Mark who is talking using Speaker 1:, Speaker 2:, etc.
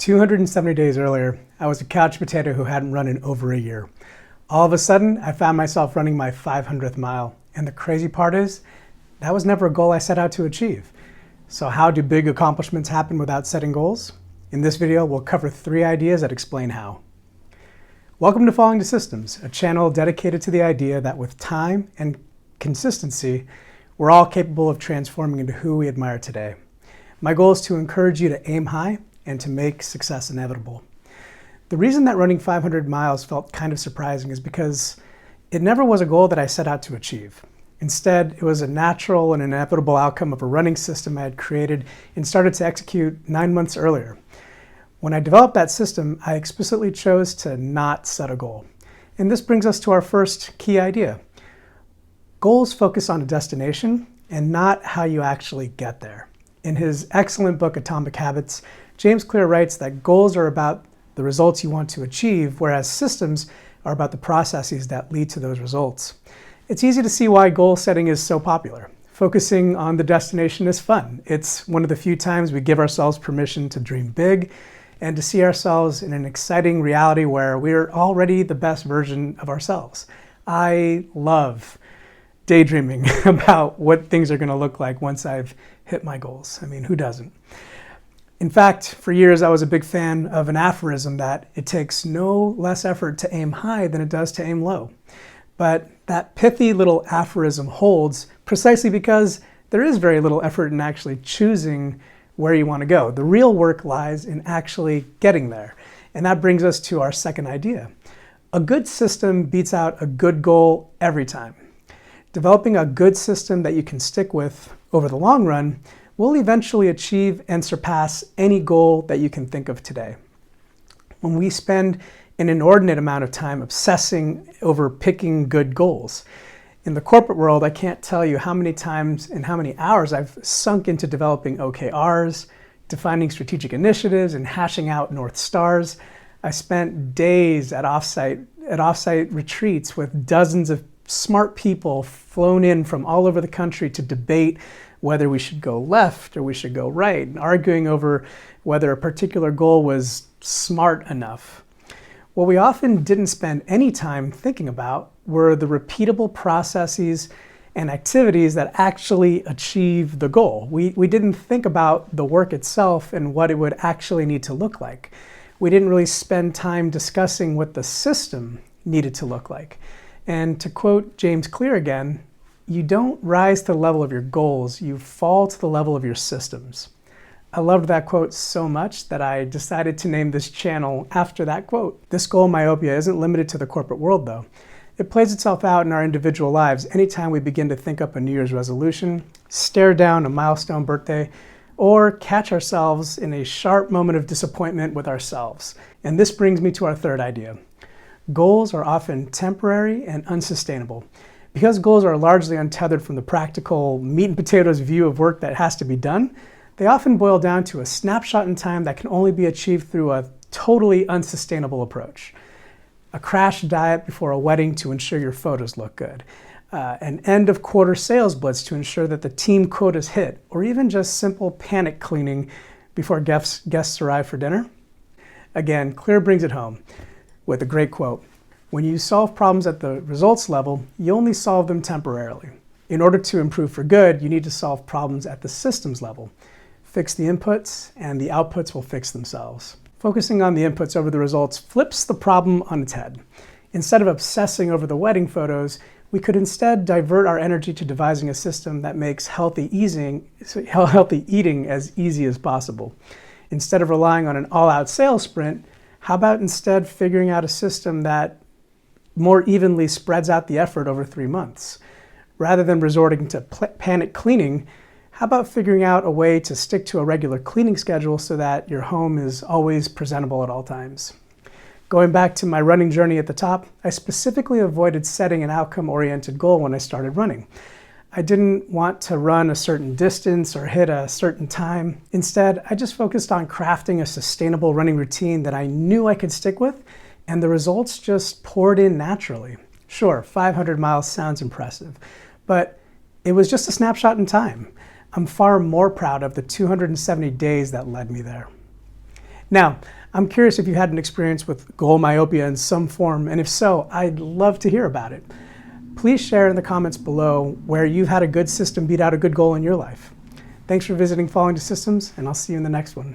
Speaker 1: 270 days earlier, I was a couch potato who hadn't run in over a year. All of a sudden, I found myself running my 500th mile. And the crazy part is, that was never a goal I set out to achieve. So how do big accomplishments happen without setting goals? In this video, we'll cover 3 ideas that explain how. Welcome to Falling to Systems, a channel dedicated to the idea that with time and consistency, we're all capable of transforming into who we admire today. My goal is to encourage you to aim high and to make success inevitable. The reason that running 500 miles felt kind of surprising is because it never was a goal that I set out to achieve. Instead, it was a natural and inevitable outcome of a running system I had created and started to execute 9 months earlier. When I developed that system, I explicitly chose to not set a goal. And this brings us to our first key idea. Goals focus on a destination and not how you actually get there. In his excellent book, Atomic Habits, James Clear writes that goals are about the results you want to achieve, whereas systems are about the processes that lead to those results. It's easy to see why goal setting is so popular. Focusing on the destination is fun. It's one of the few times we give ourselves permission to dream big and to see ourselves in an exciting reality where we're already the best version of ourselves. I love daydreaming about what things are going to look like once I've hit my goals. I mean, who doesn't? In fact, for years I was a big fan of an aphorism that it takes no less effort to aim high than it does to aim low. But that pithy little aphorism holds precisely because there is very little effort in actually choosing where you want to go. The real work lies in actually getting there. And that brings us to our second idea. A good system beats out a good goal every time. Developing a good system that you can stick with over the long run will eventually achieve and surpass any goal that you can think of today. When we spend an inordinate amount of time obsessing over picking good goals, in the corporate world, I can't tell you how many times and how many hours I've sunk into developing OKRs, defining strategic initiatives, and hashing out North Stars. I spent days at offsite retreats with dozens of smart people flown in from all over the country to debate whether we should go left or we should go right, and arguing over whether a particular goal was smart enough. What we often didn't spend any time thinking about were the repeatable processes and activities that actually achieve the goal. We didn't think about the work itself and what it would actually need to look like. We didn't really spend time discussing what the system needed to look like. And to quote James Clear again, you don't rise to the level of your goals, you fall to the level of your systems. I loved that quote so much that I decided to name this channel after that quote. This goal myopia isn't limited to the corporate world though. It plays itself out in our individual lives anytime we begin to think up a New Year's resolution, stare down a milestone birthday, or catch ourselves in a sharp moment of disappointment with ourselves. And this brings me to our third idea. Goals are often temporary and unsustainable. Because goals are largely untethered from the practical meat and potatoes view of work that has to be done, they often boil down to a snapshot in time that can only be achieved through a totally unsustainable approach. A crash diet before a wedding to ensure your photos look good, an end of quarter sales blitz to ensure that the team quotas hit, or even just simple panic cleaning before guests arrive for dinner. Again, Clear brings it home with a great quote. When you solve problems at the results level, you only solve them temporarily. In order to improve for good, you need to solve problems at the systems level. Fix the inputs, and the outputs will fix themselves. Focusing on the inputs over the results flips the problem on its head. Instead of obsessing over the wedding photos, we could instead divert our energy to devising a system that makes healthy eating as easy as possible. Instead of relying on an all-out sales sprint, how about instead figuring out a system that more evenly spreads out the effort over 3 months? Rather than resorting to panic cleaning, how about figuring out a way to stick to a regular cleaning schedule so that your home is always presentable at all times? Going back to my running journey at the top, I specifically avoided setting an outcome-oriented goal when I started running. I didn't want to run a certain distance or hit a certain time. Instead, I just focused on crafting a sustainable running routine that I knew I could stick with, and the results just poured in naturally. Sure, 500 miles sounds impressive, but it was just a snapshot in time. I'm far more proud of the 270 days that led me there. Now, I'm curious if you had an experience with goal myopia in some form, and if so, I'd love to hear about it. Please share in the comments below where you've had a good system beat out a good goal in your life. Thanks for visiting Falling to Systems, and I'll see you in the next one.